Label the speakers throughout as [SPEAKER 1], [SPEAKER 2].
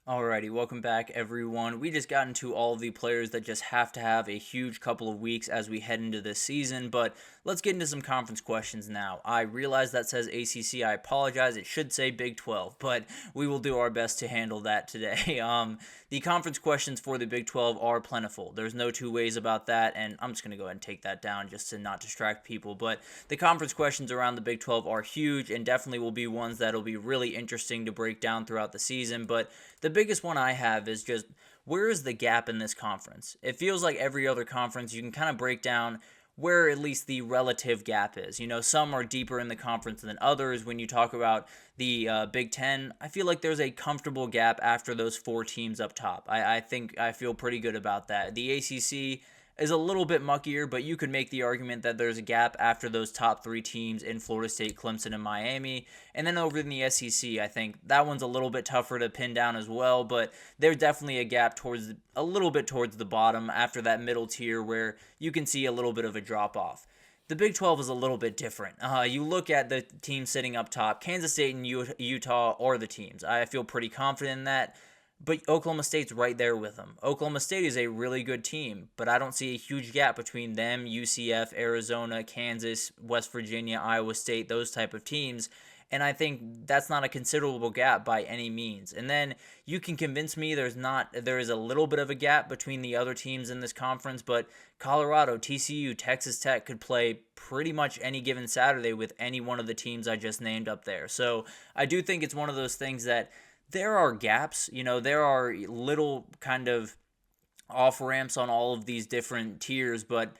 [SPEAKER 1] Alrighty, welcome back everyone. We just got into all of the players that just have to have a huge couple of weeks as we head into this season, but let's get into some conference questions now. I realize that says ACC, I apologize, it should say Big 12, but we will do our best to handle that today. The conference questions for the Big 12 are plentiful. There's no two ways about that, and I'm just going to go ahead and take that down just to not distract people, but the conference questions around the Big 12 are huge and definitely will be ones that'll be really interesting to break down throughout the season, but the biggest one I have is just where is the gap in this conference? It feels like every other conference you can kind of break down where at least the relative gap is. You know, some are deeper in the conference than others. When you talk about the Big Ten, I feel like there's a comfortable gap after those four teams up top. I think I feel pretty good about that. The ACC is a little bit muckier, but you could make the argument that there's a gap after those top three teams in Florida State, Clemson, and Miami. And then over in the SEC, I think that one's a little bit tougher to pin down as well, but there's definitely a gap a little bit towards the bottom after that middle tier where you can see a little bit of a drop off. The Big 12 is a little bit different. You look at the teams sitting up top. Kansas State and Utah are the teams. I feel pretty confident in that. But Oklahoma State's right there with them. Oklahoma State is a really good team, but I don't see a huge gap between them, UCF, Arizona, Kansas, West Virginia, Iowa State, those type of teams. And I think that's not a considerable gap by any means. And then you can convince me there is a little bit of a gap between the other teams in this conference, but Colorado, TCU, Texas Tech could play pretty much any given Saturday with any one of the teams I just named up there. So I do think it's one of those things that there are gaps, there are little kind of off ramps on all of these different tiers, but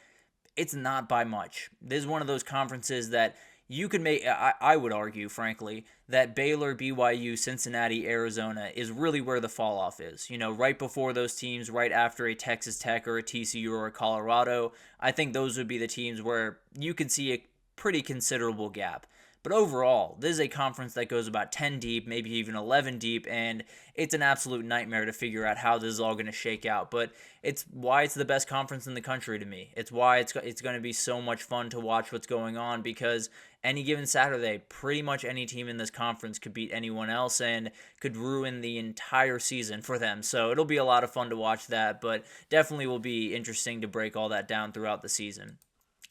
[SPEAKER 1] it's not by much. This is one of those conferences that you could make, I would argue, frankly, that Baylor, BYU, Cincinnati, Arizona is really where the fall off is. Right before those teams, right after a Texas Tech or a TCU or a Colorado, I think those would be the teams where you could see a pretty considerable gap. But overall, this is a conference that goes about 10 deep, maybe even 11 deep, and it's an absolute nightmare to figure out how this is all going to shake out. But it's why it's the best conference in the country to me. It's why it's going to be so much fun to watch what's going on, because any given Saturday, pretty much any team in this conference could beat anyone else and could ruin the entire season for them. So it'll be a lot of fun to watch that, but definitely will be interesting to break all that down throughout the season.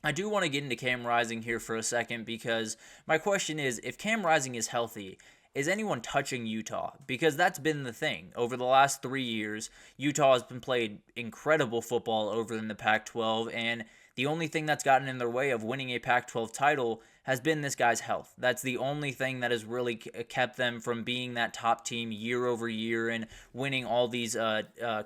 [SPEAKER 1] I do want to get into Cam Rising here for a second, because my question is, if Cam Rising is healthy, is anyone touching Utah? Because that's been the thing. Over the last 3 years, Utah has been played incredible football over in the Pac-12, and the only thing that's gotten in their way of winning a Pac-12 title has been this guy's health. That's the only thing that has really kept them from being that top team year over year and winning all these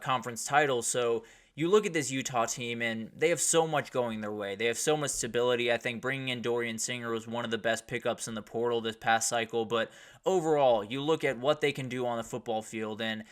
[SPEAKER 1] conference titles. So you look at this Utah team, and they have so much going their way. They have so much stability. I think bringing in Dorian Singer was one of the best pickups in the portal this past cycle. But overall, you look at what they can do on the football field, and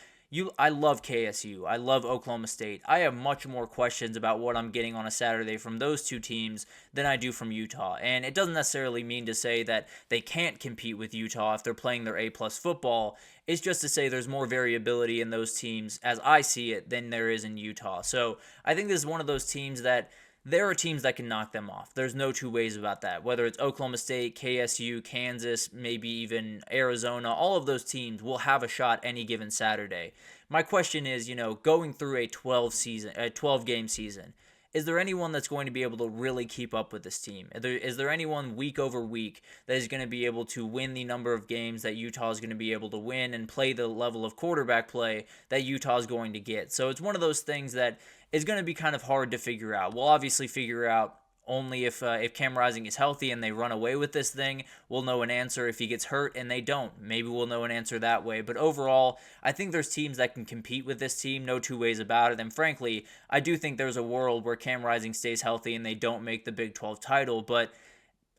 [SPEAKER 1] I love KSU. I love Oklahoma State. I have much more questions about what I'm getting on a Saturday from those two teams than I do from Utah. And it doesn't necessarily mean to say that they can't compete with Utah if they're playing their A-plus football. It's just to say there's more variability in those teams, as I see it, than there is in Utah. So I think this is one of those teams that there are teams that can knock them off. There's no two ways about that. Whether it's Oklahoma State, KSU, Kansas, maybe even Arizona, all of those teams will have a shot any given Saturday. My question is, going through a 12-game season, is there anyone that's going to be able to really keep up with this team? Is there anyone week over week that is going to be able to win the number of games that Utah is going to be able to win and play the level of quarterback play that Utah is going to get? So it's one of those things that is going to be kind of hard to figure out. We'll obviously figure out only if Cam Rising is healthy and they run away with this thing. We'll know an answer. If he gets hurt and they don't, maybe we'll know an answer that way. But overall, I think there's teams that can compete with this team, no two ways about it. And frankly, I do think there's a world where Cam Rising stays healthy and they don't make the Big 12 title. But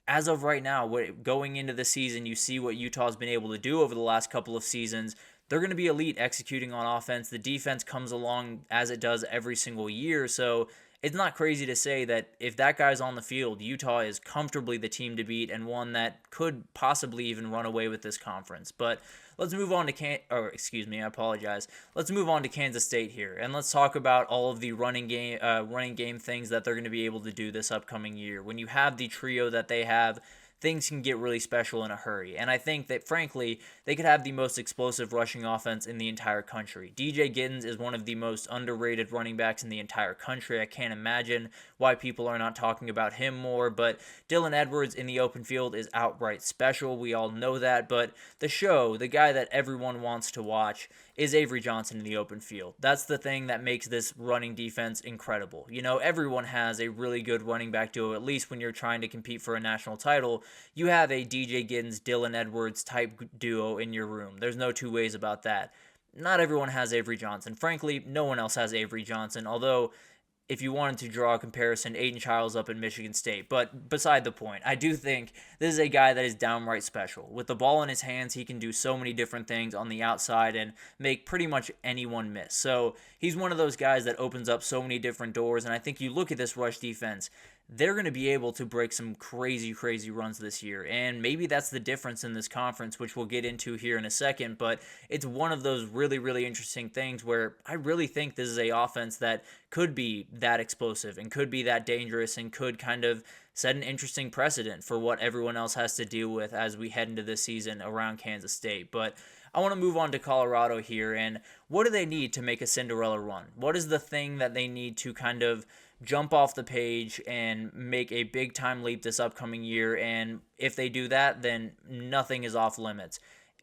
[SPEAKER 1] as of right now, going into the season, you see what Utah's been able to do over the last couple of seasons. They're going to be elite executing on offense. The defense comes along as it does every single year. So it's not crazy to say that if that guy's on the field, Utah is comfortably the team to beat and one that could possibly even run away with this conference. But let's move on to I apologize. Let's move on to Kansas State here, and let's talk about all of the running game things that they're going to be able to do this upcoming year. When you have the trio that they have, things can get really special in a hurry. And I think that, frankly, they could have the most explosive rushing offense in the entire country. DJ Giddens is one of the most underrated running backs in the entire country. I can't imagine why people are not talking about him more, but Dylan Edwards in the open field is outright special. We all know that, but the guy that everyone wants to watch, is Avery Johnson in the open field. That's the thing that makes this running defense incredible. Everyone has a really good running back duo, at least when you're trying to compete for a national title. You have a DJ Giddens, Dylan Edwards type duo in your room. There's no two ways about that. Not everyone has Avery Johnson. Frankly, no one else has Avery Johnson, although if you wanted to draw a comparison, Aiden Childs up in Michigan State. But beside the point, I do think this is a guy that is downright special. With the ball in his hands, he can do so many different things on the outside and make pretty much anyone miss. So he's one of those guys that opens up so many different doors, and I think you look at this rush defense, they're going to be able to break some crazy, crazy runs this year. And maybe that's the difference in this conference, which we'll get into here in a second. But it's one of those really, really interesting things where I really think this is a offense that could be that explosive and could be that dangerous and could kind of set an interesting precedent for what everyone else has to deal with as we head into this season around Kansas State. But I want to move on to Colorado here. And what do they need to make a Cinderella run? What is the thing that they need to kind of jump off the page and make a big time leap this upcoming year? And if they do that, then nothing is off limits.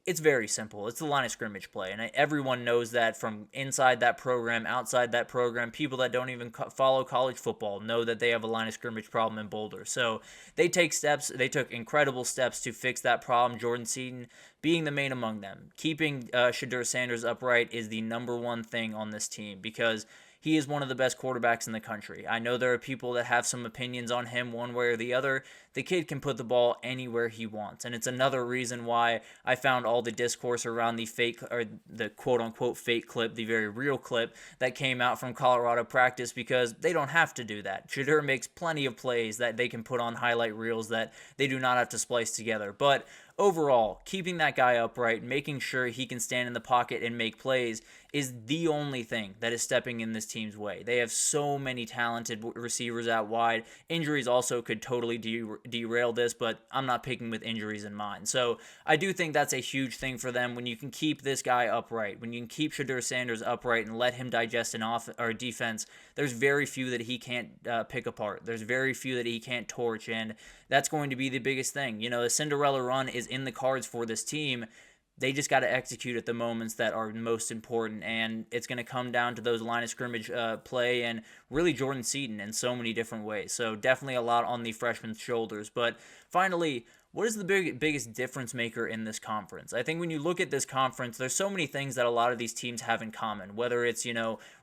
[SPEAKER 1] It's very simple. It's the line of scrimmage play, and everyone knows that from inside that program, outside that program. People that don't even follow college football know that they have a line of scrimmage problem in Boulder. So they took incredible steps to fix that problem. Jordan Seaton being the main among them. Keeping Shedeur Sanders upright is the number one thing on this team, because he is one of the best quarterbacks in the country. I know there are people that have some opinions on him one way or the other. The kid can put the ball anywhere he wants, and it's another reason why I found all the discourse around the fake, or the quote-unquote fake clip, the very real clip that came out from Colorado practice, because they don't have to do that. Shedeur makes plenty of plays that they can put on highlight reels that they do not have to splice together. But overall, keeping that guy upright, making sure he can stand in the pocket and make plays is the only thing that is stepping in this team's way. They have so many talented receivers out wide. Injuries also could totally derail this, but I'm not picking with injuries in mind. So I do think that's a huge thing for them. When you can keep this guy upright, when you can keep Shedeur Sanders upright and let him digest an defense, there's very few that he can't pick apart. There's very few that he can't torch, and that's going to be the biggest thing. The Cinderella run is in the cards for this team. They just got to execute at the moments that are most important, and it's going to come down to those line of scrimmage play and really Jordan Seaton in so many different ways. So definitely a lot on the freshman's shoulders. But finally, what is the biggest difference maker in this conference? I think when you look at this conference, there's so many things that a lot of these teams have in common, whether it's,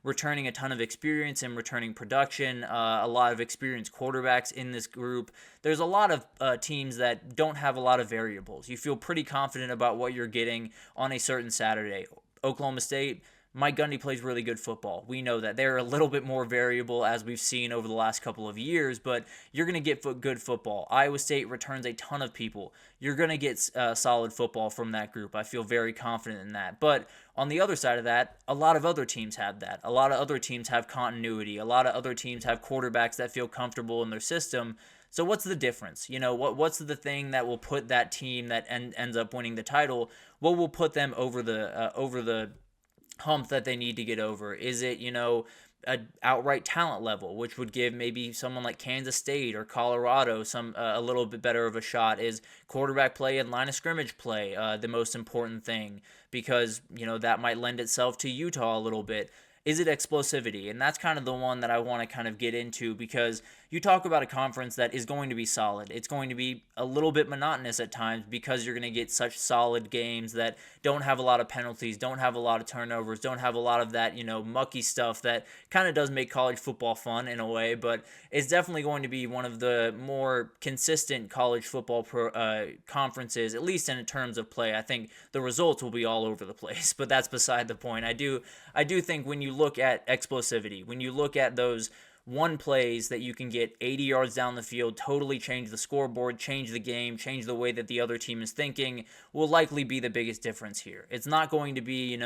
[SPEAKER 1] returning a ton of experience and returning production, a lot of experienced quarterbacks in this group. There's a lot of teams that don't have a lot of variables. You feel pretty confident about what you're getting on a certain Saturday. Oklahoma State, Mike Gundy plays really good football. We know that. They're a little bit more variable, as we've seen over the last couple of years, but you're going to get good football. Iowa State returns a ton of people. You're going to get solid football from that group. I feel very confident in that. But on the other side of that, a lot of other teams have that. A lot of other teams have continuity. A lot of other teams have quarterbacks that feel comfortable in their system. So what's the difference? What's the thing that will put that team that ends up winning the title? What will put them over the hump that they need to get over? Is it, a outright talent level, which would give maybe someone like Kansas State or Colorado a little bit better of a shot? Is quarterback play and line of scrimmage play the most important thing? Because, that might lend itself to Utah a little bit. Is it explosivity? And that's kind of the one that I want to kind of get into, because you talk about a conference that is going to be solid. It's going to be a little bit monotonous at times, because you're going to get such solid games that don't have a lot of penalties, don't have a lot of turnovers, don't have a lot of that, mucky stuff that kind of does make college football fun in a way. But it's definitely going to be one of the more consistent college football conferences, at least in terms of play. I think the results will be all over the place, but that's beside the point. I do think when you look at explosivity, when you look at those one plays that you can get 80 yards down the field, totally change the scoreboard, change the game, change the way that the other team is thinking, will likely be the biggest difference here. It's not going to be,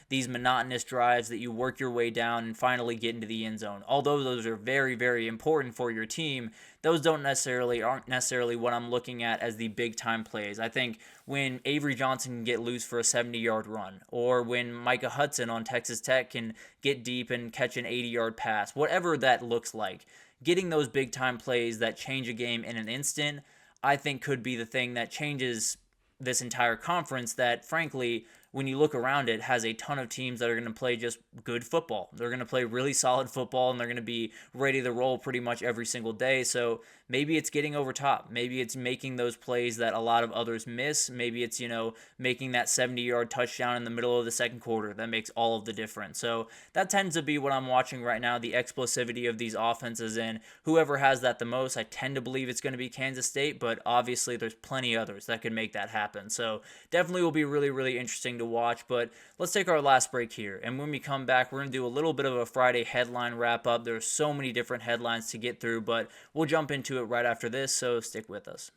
[SPEAKER 1] these monotonous drives that you work your way down and finally get into the end zone. Although those are very, very important for your team, those aren't necessarily what I'm looking at as the big time plays. I think when Avery Johnson can get loose for a 70-yard run, or when Micah Hudson on Texas Tech can get deep and catch an 80-yard pass, whatever that looks like, getting those big time plays that change a game in an instant, I think could be the thing that changes this entire conference that, frankly, when you look around it, has a ton of teams that are going to play just good football. They're going to play really solid football, and they're going to be ready to roll pretty much every single day. So maybe it's getting over top. Maybe it's making those plays that a lot of others miss. Maybe it's, making that 70-yard touchdown in the middle of the second quarter. That makes all of the difference. So that tends to be what I'm watching right now, the explosivity of these offenses, and whoever has that the most, I tend to believe it's going to be Kansas State, but obviously there's plenty others that could make that happen. So definitely will be really, really interesting to watch. But let's take our last break here, and when we come back, we're going to do a little bit of a Friday headline wrap up. There's so many different headlines to get through, but we'll jump into it right after this, so stick with us.